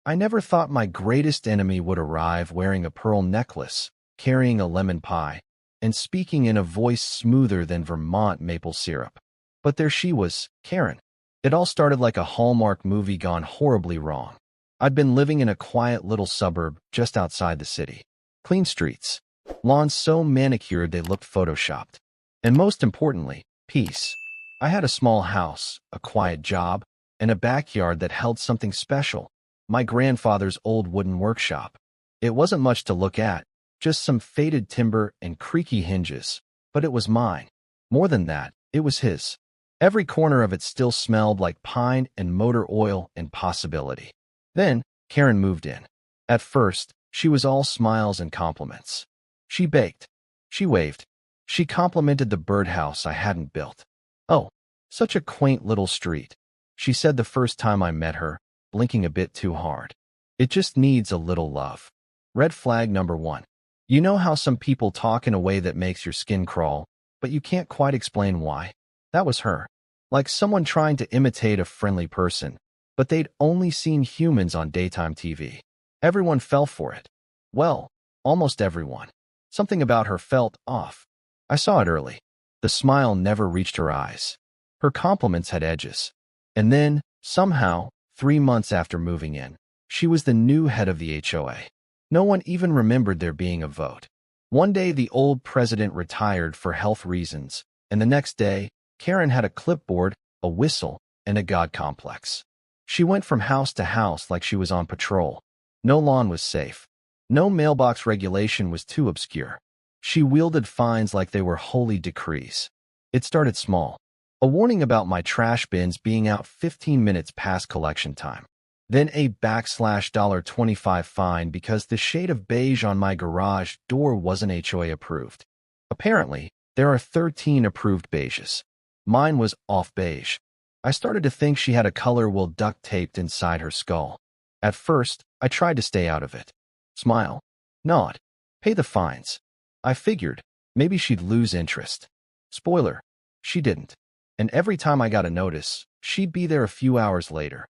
I never thought my greatest enemy would arrive wearing a pearl necklace, carrying a lemon pie, and speaking in a voice smoother than Vermont maple syrup. But there she was, Karen. It all started like a Hallmark movie gone horribly wrong. I'd been living in a quiet little suburb just outside the city. Clean streets, lawns so manicured they looked photoshopped. And most importantly, peace. I had a small house, a quiet job, and a backyard that held something special. My grandfather's old wooden workshop. It wasn't much to look at, just some faded timber and creaky hinges, but it was mine. More than that, it was his. Every corner of it still smelled like pine and motor oil and possibility. Then, Karen moved in. At first, she was all smiles and compliments. She baked. She waved. She complimented the birdhouse I hadn't built. "Oh, such a quaint little street," she said the first time I met her, blinking a bit too hard. "It just needs a little love." Red flag number 1. You know how some people talk in a way that makes your skin crawl, but you can't quite explain why? That was her. Like someone trying to imitate a friendly person, but they'd only seen humans on daytime TV. Everyone fell for it. Well, almost everyone. Something about her felt off. I saw it early. The smile never reached her eyes. Her compliments had edges. And then, somehow, 3 months after moving in, she was the new head of the HOA. No one even remembered there being a vote. One day the old president retired for health reasons, and the next day, Karen had a clipboard, a whistle, and a god complex. She went from house to house like she was on patrol. No lawn was safe. No mailbox regulation was too obscure. She wielded fines like they were holy decrees. It started small. A warning about my trash bins being out 15 minutes past collection time. Then a $25 fine because the shade of beige on my garage door wasn't HOA approved. Apparently, there are 13 approved beiges. Mine was off beige. I started to think she had a color wool duct taped inside her skull. At first, I tried to stay out of it. Smile. Nod. Pay the fines. I figured, maybe she'd lose interest. Spoiler, she didn't. And every time I got a notice, she'd be there a few hours later,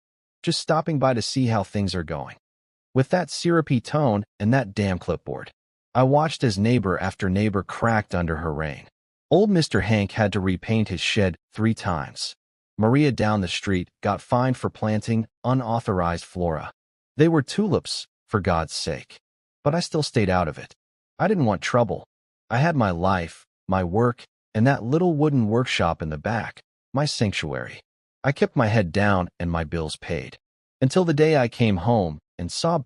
just stopping by to see how things are going. With that syrupy tone and that damn clipboard, I watched as neighbor after neighbor cracked under her reign. Old Mr. Hank had to repaint his shed 3 times. Maria down the street got fined for planting unauthorized flora. They were tulips, for God's sake. But I still stayed out of it. I didn't want trouble. I had my life, my work, and that little wooden workshop in the back, my sanctuary. I kept my head down and my bills paid. Until the day I came home and saw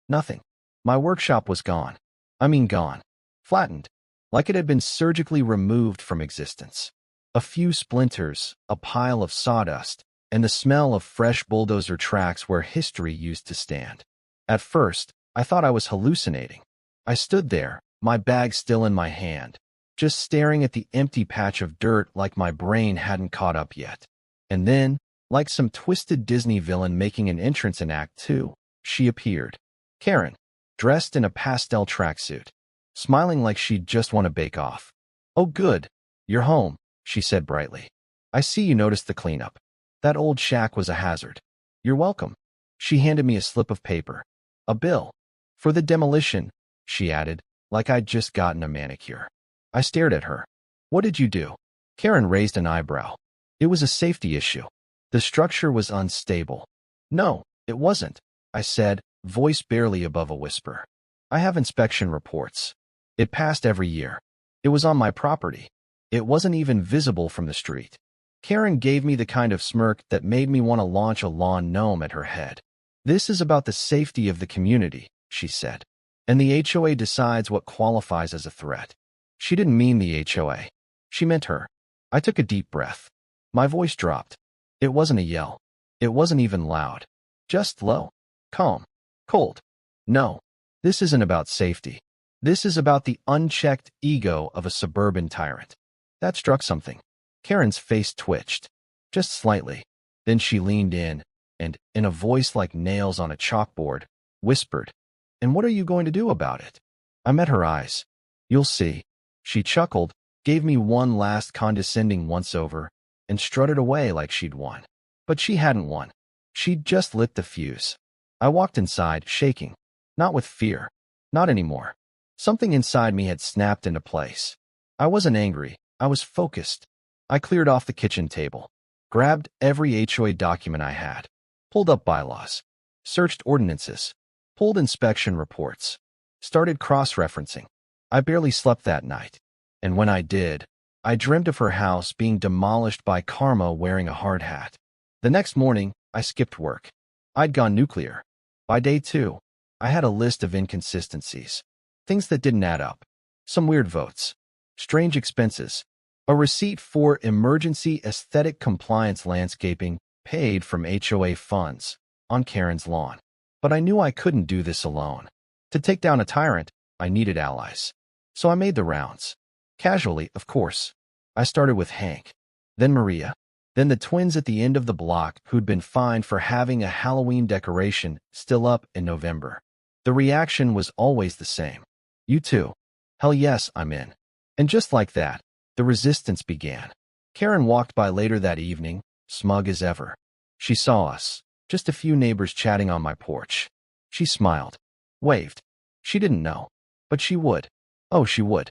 nothing. My workshop was gone. I mean gone. Flattened. Like it had been surgically removed from existence. A few splinters, a pile of sawdust, and the smell of fresh bulldozer tracks where history used to stand. At first, I thought I was hallucinating. I stood there, my bag still in my hand, just staring at the empty patch of dirt like my brain hadn't caught up yet. And then, like some twisted Disney villain making an entrance in Act 2, she appeared. Karen, dressed in a pastel tracksuit, smiling like she'd just won a bake-off. "Oh good, you're home," she said brightly. "I see you noticed the cleanup. That old shack was a hazard. You're welcome." She handed me a slip of paper. "A bill. For the demolition," she added, like I'd just gotten a manicure. I stared at her. "What did you do?" Karen raised an eyebrow. "It was a safety issue. The structure was unstable." "No, it wasn't," I said, voice barely above a whisper. "I have inspection reports. It passed every year. It was on my property. It wasn't even visible from the street." Karen gave me the kind of smirk that made me want to launch a lawn gnome at her head. "This is about the safety of the community," she said. "And the HOA decides what qualifies as a threat." She didn't mean the HOA. She meant her. I took a deep breath. My voice dropped. It wasn't a yell. It wasn't even loud. Just low. Calm. Cold. "No. This isn't about safety. This is about the unchecked ego of a suburban tyrant." That struck something. Karen's face twitched. Just slightly. Then she leaned in and, in a voice like nails on a chalkboard, whispered, "And what are you going to do about it?" I met her eyes. "You'll see." She chuckled, gave me one last condescending once-over, and strutted away like she'd won. But she hadn't won. She'd just lit the fuse. I walked inside, shaking. Not with fear. Not anymore. Something inside me had snapped into place. I wasn't angry. I was focused. I cleared off the kitchen table, grabbed every HOA document I had, pulled up bylaws, searched ordinances, pulled inspection reports, started cross-referencing. I barely slept that night. And when I did, I dreamt of her house being demolished by karma wearing a hard hat. The next morning, I skipped work. I'd gone nuclear. By day 2, I had a list of inconsistencies, things that didn't add up, some weird votes, strange expenses, a receipt for emergency aesthetic compliance landscaping paid from HOA funds on Karen's lawn. But I knew I couldn't do this alone. To take down a tyrant, I needed allies. So I made the rounds. Casually, of course. I started with Hank, then Maria, then the twins at the end of the block who'd been fined for having a Halloween decoration still up in November. The reaction was always the same. You too? Hell yes, I'm in. And just like that, the resistance began. Karen walked by later that evening, smug as ever. She saw us, just a few neighbors chatting on my porch. She smiled, waved. She didn't know, but she would. Oh, she would.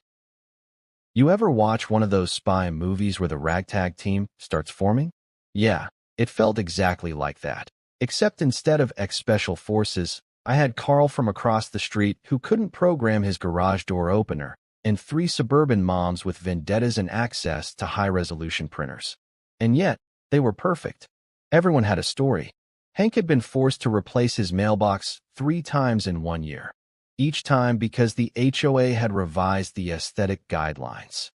You ever watch one of those spy movies where the ragtag team starts forming? Yeah, it felt exactly like that. Except instead of ex-special forces, I had Carl from across the street who couldn't program his garage door opener, and 3 suburban moms with vendettas and access to high-resolution printers. And yet, they were perfect. Everyone had a story. Hank had been forced to replace his mailbox 3 times in 1 year. Each time because the HOA had revised the aesthetic guidelines.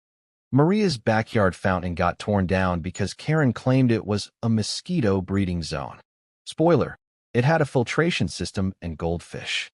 Maria's backyard fountain got torn down because Karen claimed it was a mosquito breeding zone. Spoiler, it had a filtration system and goldfish.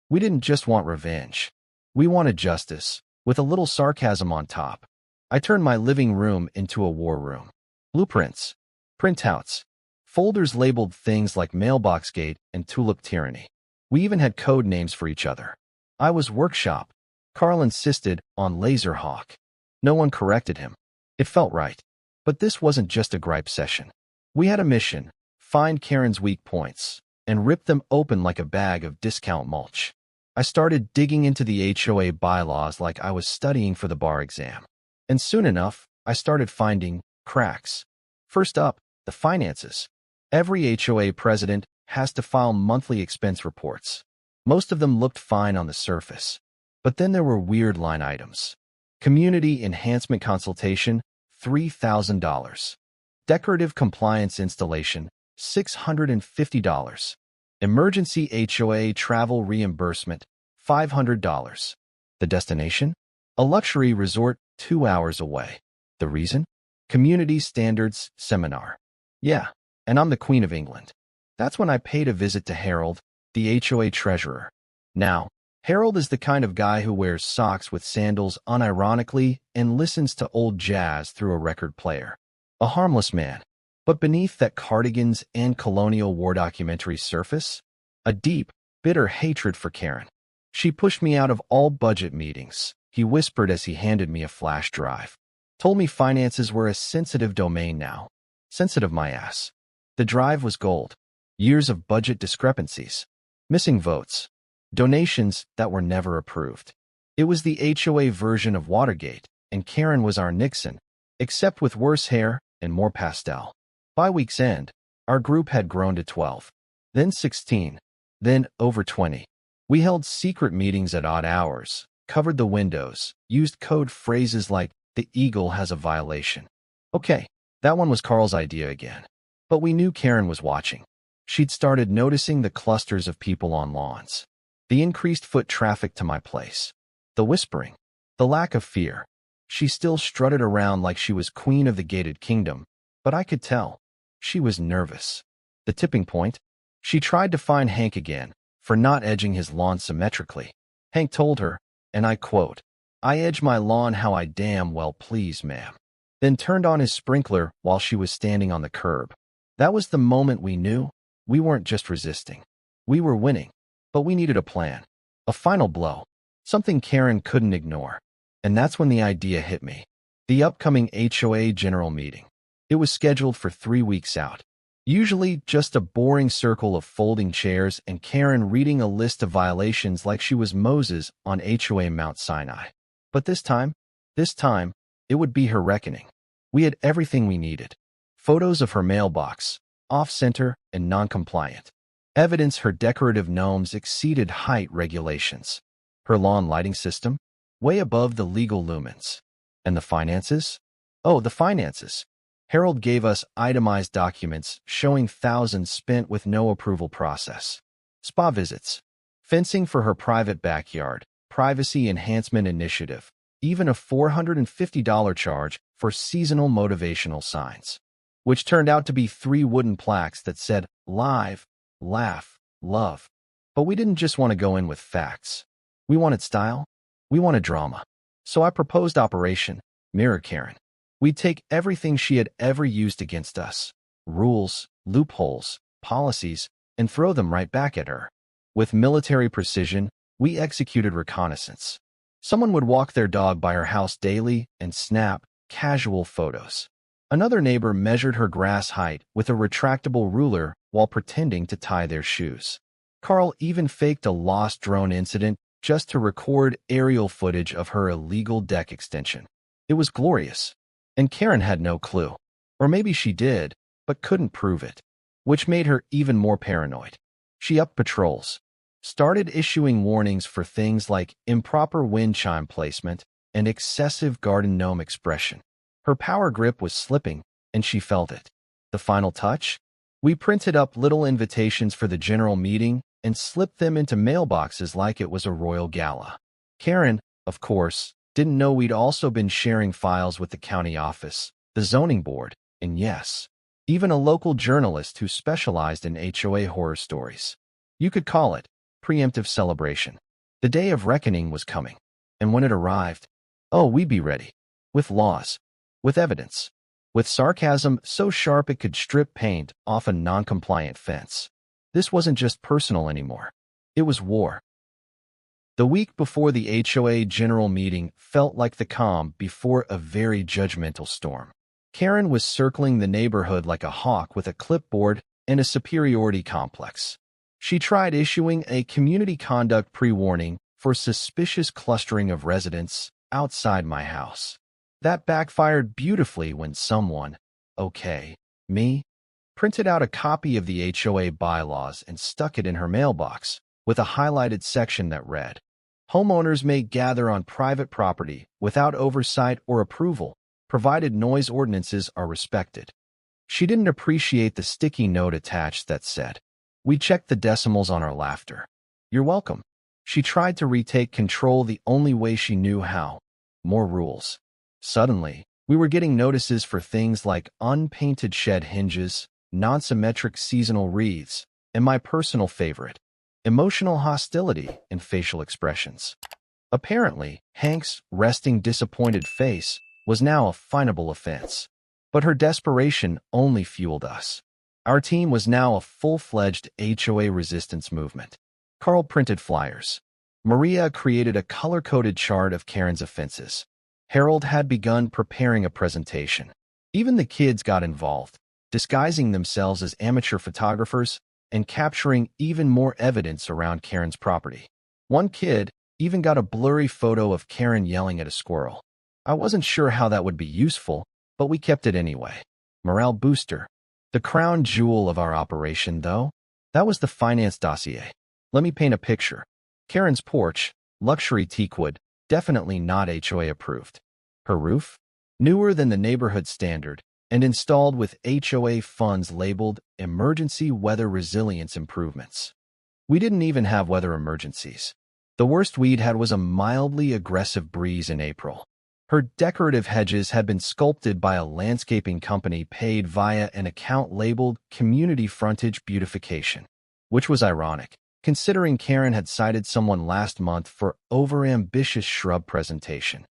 We didn't just want revenge. We wanted justice, with a little sarcasm on top. I turned my living room into a war room. Blueprints, printouts, folders labeled things like mailbox gate and tulip tyranny. We even had code names for each other. I was workshop. Carl insisted on Laserhawk. No one corrected him. It felt right. But this wasn't just a gripe session. We had a mission: find Karen's weak points and rip them open like a bag of discount mulch. I started digging into the HOA bylaws like I was studying for the bar exam. And soon enough, I started finding cracks. First up, the finances. Every HOA president has to file monthly expense reports. Most of them looked fine on the surface. But then there were weird line items. Community enhancement consultation, $3,000. Decorative compliance installation, $650. Emergency HOA travel reimbursement, $500. The destination? A luxury resort 2 hours away. The reason? Community Standards Seminar. Yeah, and I'm the Queen of England. That's when I paid a visit to Harold, the HOA treasurer. Now, Harold is the kind of guy who wears socks with sandals unironically and listens to old jazz through a record player. A harmless man. But beneath that cardigans and colonial war documentary surface, a deep, bitter hatred for Karen. She pushed me out of all budget meetings, he whispered as he handed me a flash drive. Told me finances were a sensitive domain now. Sensitive my ass. The drive was gold. Years of budget discrepancies. Missing votes. Donations that were never approved. It was the HOA version of Watergate, and Karen was our Nixon, except with worse hair and more pastel. By week's end, our group had grown to 12, then 16, then over 20. We held secret meetings at odd hours, covered the windows, used code phrases like, "The eagle has a violation." Okay, that one was Carl's idea again. But we knew Karen was watching. She'd started noticing the clusters of people on lawns, the increased foot traffic to my place, the whispering, the lack of fear. She still strutted around like she was queen of the gated kingdom, but I could tell. She was nervous. The tipping point? She tried to find Hank again for not edging his lawn symmetrically. Hank told her, and I quote, "I edge my lawn how I damn well please, ma'am." Then turned on his sprinkler while she was standing on the curb. That was the moment we knew we weren't just resisting. We were winning, but we needed a plan. A final blow. Something Karen couldn't ignore. And that's when the idea hit me. The upcoming HOA general meeting. It was scheduled for 3 weeks out. Usually just a boring circle of folding chairs and Karen reading a list of violations like she was Moses on HOA Mount Sinai. But this time, it would be her reckoning. We had everything we needed. Photos of her mailbox, off-center and non-compliant. Evidence her decorative gnomes exceeded height regulations. Her lawn lighting system, way above the legal lumens. And the finances? Oh, the finances. Harold gave us itemized documents showing thousands spent with no approval process. Spa visits, fencing for her private backyard, privacy enhancement initiative, even a $450 charge for seasonal motivational signs, which turned out to be 3 wooden plaques that said, "Live, laugh, love." But we didn't just want to go in with facts. We wanted style. We wanted drama. So I proposed Operation Mirror Karen. We'd take everything she had ever used against us, rules, loopholes, policies, and throw them right back at her. With military precision, we executed reconnaissance. Someone would walk their dog by her house daily and snap casual photos. Another neighbor measured her grass height with a retractable ruler while pretending to tie their shoes. Carl even faked a lost drone incident just to record aerial footage of her illegal deck extension. It was glorious. And Karen had no clue. Or maybe she did, but couldn't prove it, which made her even more paranoid. She upped patrols, started issuing warnings for things like improper wind chime placement and excessive garden gnome expression. Her power grip was slipping, and she felt it. The final touch? We printed up little invitations for the general meeting and slipped them into mailboxes like it was a royal gala. Karen, of course, didn't know we'd also been sharing files with the county office, the zoning board, and yes, even a local journalist who specialized in HOA horror stories. You could call it preemptive celebration. The day of reckoning was coming, and when it arrived, oh, we'd be ready. With laws, with evidence, with sarcasm so sharp it could strip paint off a non-compliant fence. This wasn't just personal anymore. It was war. The week before the HOA general meeting felt like the calm before a very judgmental storm. Karen was circling the neighborhood like a hawk with a clipboard and a superiority complex. She tried issuing a community conduct pre-warning for suspicious clustering of residents outside my house. That backfired beautifully when someone, me, printed out a copy of the HOA bylaws and stuck it in her mailbox with a highlighted section that read, "Homeowners may gather on private property without oversight or approval, provided noise ordinances are respected." She didn't appreciate the sticky note attached that said, "We checked the decimals on our laughter. You're welcome." She tried to retake control the only way she knew how. More rules. Suddenly, we were getting notices for things like unpainted shed hinges, non-symmetric seasonal wreaths, and my personal favorite, emotional hostility in facial expressions. Apparently, Hank's resting disappointed face was now a finable offense. But her desperation only fueled us. Our team was now a full-fledged HOA resistance movement. Carl printed flyers. Maria created a color-coded chart of Karen's offenses. Harold had begun preparing a presentation. Even the kids got involved, disguising themselves as amateur photographers and capturing even more evidence around Karen's property. One kid even got a blurry photo of Karen yelling at a squirrel. I wasn't sure how that would be useful, but we kept it anyway. Morale booster. The crown jewel of our operation, though, that was the finance dossier. Let me paint a picture. Karen's porch, luxury teakwood, definitely not HOA approved. Her roof, newer than the neighborhood standard, and installed with HOA funds labeled Emergency Weather Resilience Improvements. We didn't even have weather emergencies. The worst we'd had was a mildly aggressive breeze in April. Her decorative hedges had been sculpted by a landscaping company paid via an account labeled Community Frontage Beautification, which was ironic, considering Karen had cited someone last month for overambitious shrub presentation.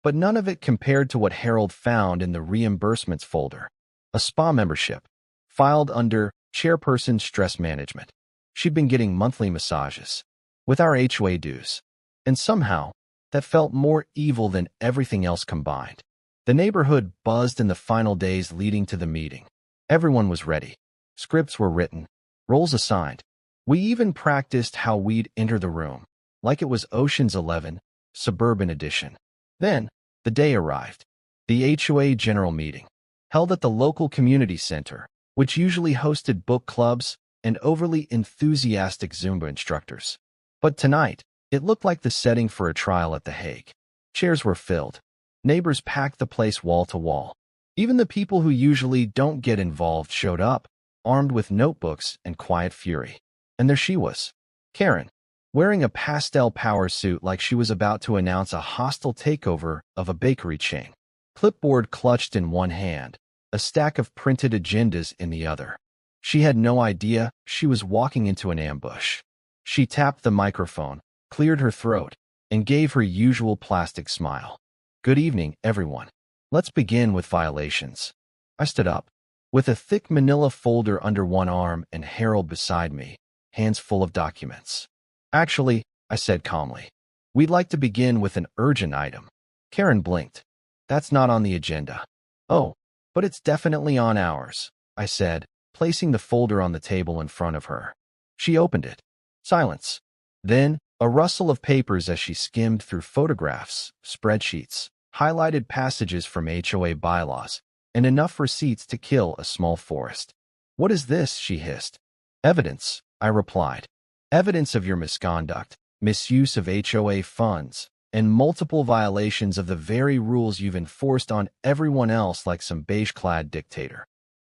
But none of it compared to what Harold found in the reimbursements folder. A spa membership, filed under Chairperson Stress Management. She'd been getting monthly massages, with our HOA dues, and somehow, that felt more evil than everything else combined. The neighborhood buzzed in the final days leading to the meeting. Everyone was ready. Scripts were written, roles assigned. We even practiced how we'd enter the room, like it was Ocean's 11, Suburban Edition. Then, the day arrived. The HOA General Meeting, held at the local community center, which usually hosted book clubs and overly enthusiastic Zumba instructors. But tonight, it looked like the setting for a trial at The Hague. Chairs were filled. Neighbors packed the place wall to wall. Even the people who usually don't get involved showed up, armed with notebooks and quiet fury. And there she was, Karen, wearing a pastel power suit like she was about to announce a hostile takeover of a bakery chain. Clipboard clutched in one hand, a stack of printed agendas in the other. She had no idea she was walking into an ambush. She tapped the microphone, cleared her throat, and gave her usual plastic smile. Good evening, everyone. Let's begin with violations. I stood up, with a thick manila folder under one arm and Harold beside me, hands full of documents. Actually, I said calmly, we'd like to begin with an urgent item. Karen blinked. That's not on the agenda. Oh, but it's definitely on ours, I said, placing the folder on the table in front of her. She opened it. Silence. Then, a rustle of papers as she skimmed through photographs, spreadsheets, highlighted passages from HOA bylaws, and enough receipts to kill a small forest. What is this? She hissed. Evidence, I replied. Evidence of your misconduct, misuse of HOA funds, and multiple violations of the very rules you've enforced on everyone else like some beige-clad dictator.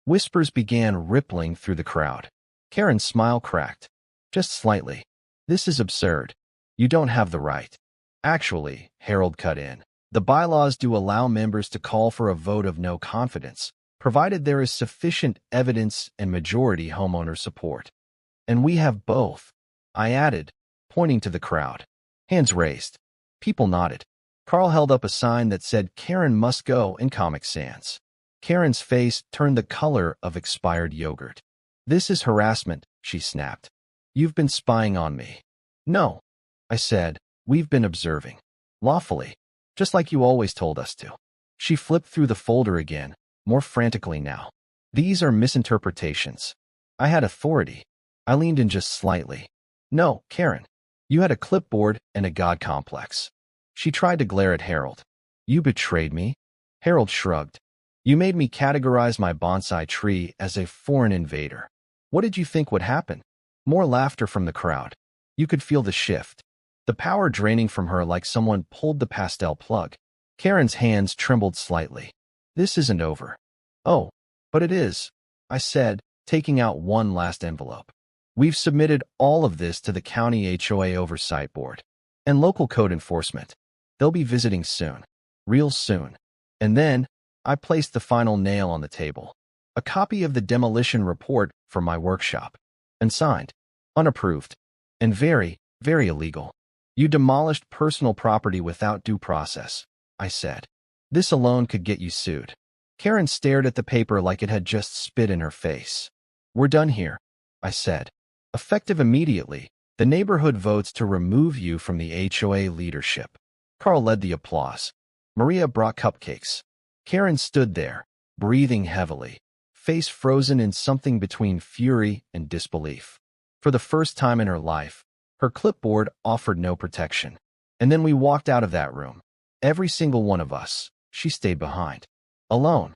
Whispers began rippling through the crowd. Karen's smile cracked. Just slightly. This is absurd. You don't have the right. Actually, Harold cut in. The bylaws do allow members to call for a vote of no confidence, provided there is sufficient evidence and majority homeowner support. And we have both, I added, pointing to the crowd. Hands raised. People nodded. Carl held up a sign that said Karen must go in Comic Sans. Karen's face turned the color of expired yogurt. This is harassment, she snapped. You've been spying on me. No, I said, we've been observing. Lawfully. Just like you always told us to. She flipped through the folder again, more frantically now. These are misinterpretations. I had authority. I leaned in just slightly. No, Karen. You had a clipboard and a god complex. She tried to glare at Harold. You betrayed me? Harold shrugged. You made me categorize my bonsai tree as a foreign invader. What did you think would happen? More laughter from the crowd. You could feel the shift. The power draining from her like someone pulled the pastel plug. Karen's hands trembled slightly. This isn't over. Oh, but it is, I said, taking out one last envelope. We've submitted all of this to the County HOA Oversight Board and local code enforcement. They'll be visiting soon. Real soon. And then, I placed the final nail on the table. A copy of the demolition report for my workshop. And signed. Unapproved. And very, very illegal. You demolished personal property without due process, I said. This alone could get you sued. Karen stared at the paper like it had just spit in her face. We're done here, I said. Effective immediately, the neighborhood votes to remove you from the HOA leadership. Carl led the applause. Maria brought cupcakes. Karen stood there, breathing heavily, face frozen in something between fury and disbelief. For the first time in her life, her clipboard offered no protection. And then we walked out of that room. Every single one of us. She stayed behind. Alone.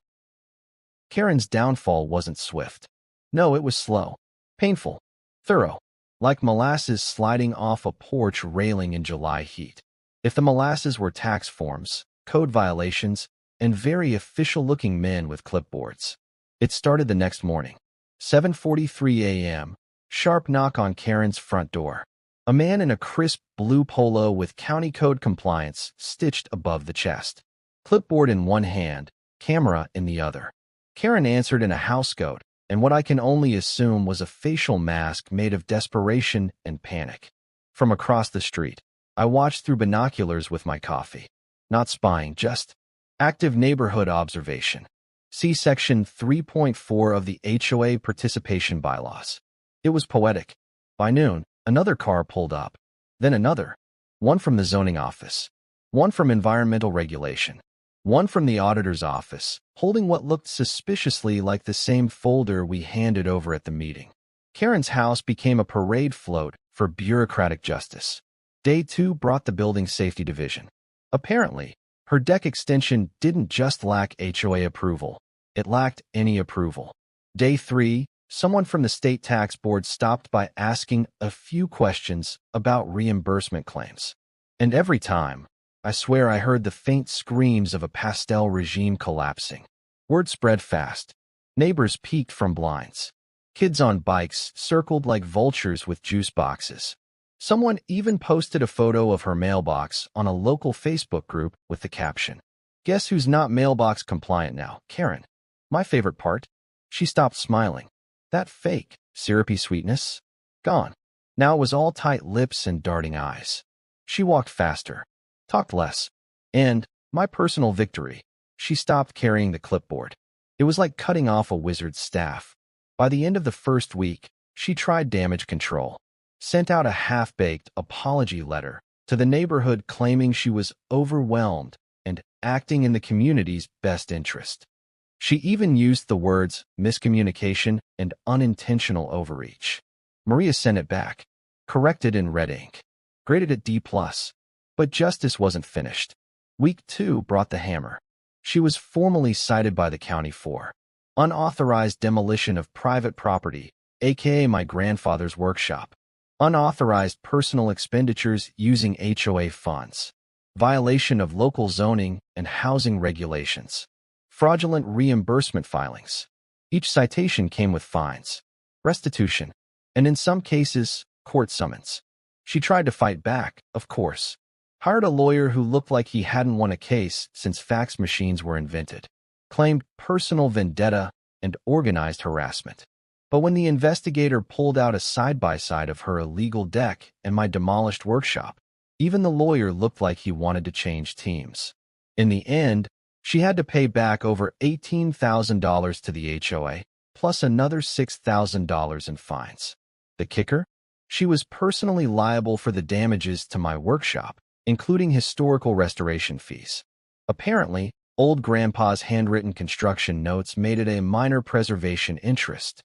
Karen's downfall wasn't swift. No, it was slow. Painful. Thorough. Like molasses sliding off a porch railing in July heat. If the molasses were tax forms, code violations, and very official-looking men with clipboards. It started the next morning. 7:43 a.m. Sharp knock on Karen's front door. A man in a crisp blue polo with county code compliance stitched above the chest. Clipboard in one hand, camera in the other. Karen answered in a house code, and what I can only assume was a facial mask made of desperation and panic. From across the street, I watched through binoculars with my coffee. Not spying, just active neighborhood observation. See Section 3.4 of the HOA Participation Bylaws. It was poetic. By noon, another car pulled up. Then another. One from the zoning office. One from environmental regulation. one from the auditor's office, holding what looked suspiciously like the same folder we handed over at the meeting. Karen's house became a parade float for bureaucratic justice. Day 2 brought the building safety division. Apparently, her deck extension didn't just lack HOA approval, it lacked any approval. Day 3, someone from the state tax board stopped by asking a few questions about reimbursement claims. And every time, I swear I heard the faint screams of a pastel regime collapsing. Word spread fast. Neighbors peeked from blinds. Kids on bikes circled like vultures with juice boxes. Someone even posted a photo of her mailbox on a local Facebook group with the caption, "Guess who's not mailbox compliant now? Karen." My favorite part? She stopped smiling. That fake, syrupy sweetness? Gone. Now it was all tight lips and darting eyes. She walked faster, talked less, and, my personal victory, she stopped carrying the clipboard. It was like cutting off a wizard's staff. By the end of the first week, she tried damage control, sent out a half-baked apology letter to the neighborhood claiming she was overwhelmed and acting in the community's best interest. She even used the words miscommunication and unintentional overreach. Maria sent it back, corrected in red ink, graded at D+. But justice wasn't finished. Week 2 brought the hammer. She was formally cited by the county for unauthorized demolition of private property, aka my grandfather's workshop, unauthorized personal expenditures using HOA funds, violation of local zoning and housing regulations, fraudulent reimbursement filings. Each citation came with fines, restitution, and in some cases, court summons. She tried to fight back, of course. Hired a lawyer who looked like he hadn't won a case since fax machines were invented, claimed personal vendetta and organized harassment. But when the investigator pulled out a side-by-side of her illegal deck and my demolished workshop, even the lawyer looked like he wanted to change teams. In the end, she had to pay back over $18,000 to the HOA, plus another $6,000 in fines. The kicker? She was personally liable for the damages to my workshop, including historical restoration fees. Apparently, old grandpa's handwritten construction notes made it a minor preservation interest.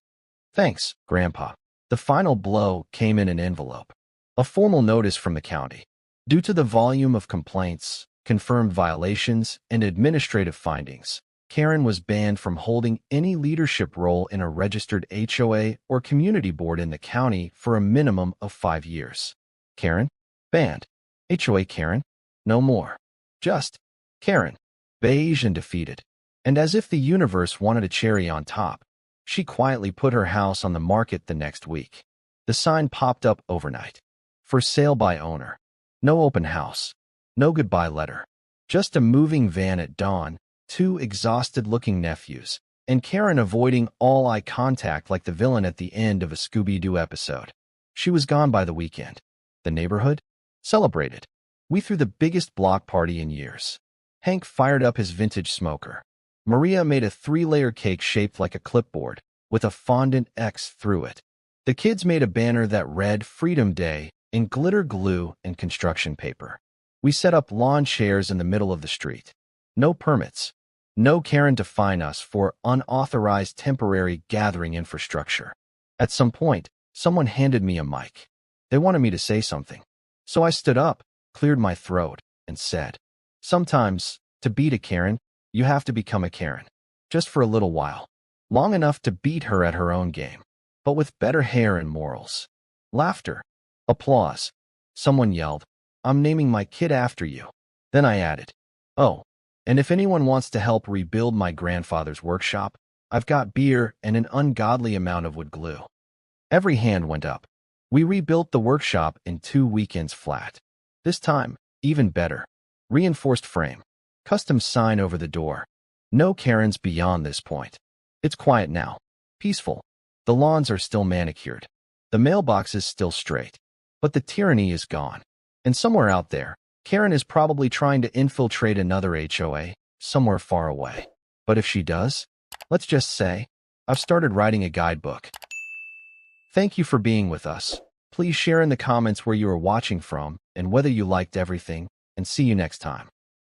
Thanks, Grandpa. The final blow came in an envelope. A formal notice from the county. Due to the volume of complaints, confirmed violations, and administrative findings, Karen was banned from holding any leadership role in a registered HOA or community board in the county for a minimum of 5 years. Karen? Banned. HOA Karen? No more. Just Karen. Beige and defeated. And as if the universe wanted a cherry on top, she quietly put her house on the market the next week. The sign popped up overnight. For sale by owner. No open house. No goodbye letter. Just a moving van at dawn, 2 exhausted-looking nephews, and Karen avoiding all eye contact like the villain at the end of a Scooby-Doo episode. She was gone by the weekend. The neighborhood? Celebrated. We threw the biggest block party in years. Hank fired up his vintage smoker. Maria made a 3-layer cake shaped like a clipboard, with a fondant X through it. The kids made a banner that read Freedom Day in glitter glue and construction paper. We set up lawn chairs in the middle of the street. No permits. No Karen to fine us for unauthorized temporary gathering infrastructure. At some point, someone handed me a mic. They wanted me to say something. So I stood up, cleared my throat, and said, "Sometimes, to beat a Karen, you have to become a Karen. Just for a little while. Long enough to beat her at her own game, but with better hair and morals." Laughter. Applause. Someone yelled, "I'm naming my kid after you." Then I added, "Oh, and if anyone wants to help rebuild my grandfather's workshop, I've got beer and an ungodly amount of wood glue." Every hand went up. We rebuilt the workshop in 2 weekends flat. This time, even better. Reinforced frame. Custom sign over the door. No Karens beyond this point. It's quiet now. Peaceful. The lawns are still manicured. The mailbox is still straight. But the tyranny is gone. And somewhere out there, Karen is probably trying to infiltrate another HOA, somewhere far away. But if she does, let's just say, I've started writing a guidebook. Thank you for being with us. Please share in the comments where you are watching from and whether you liked everything, and see you next time.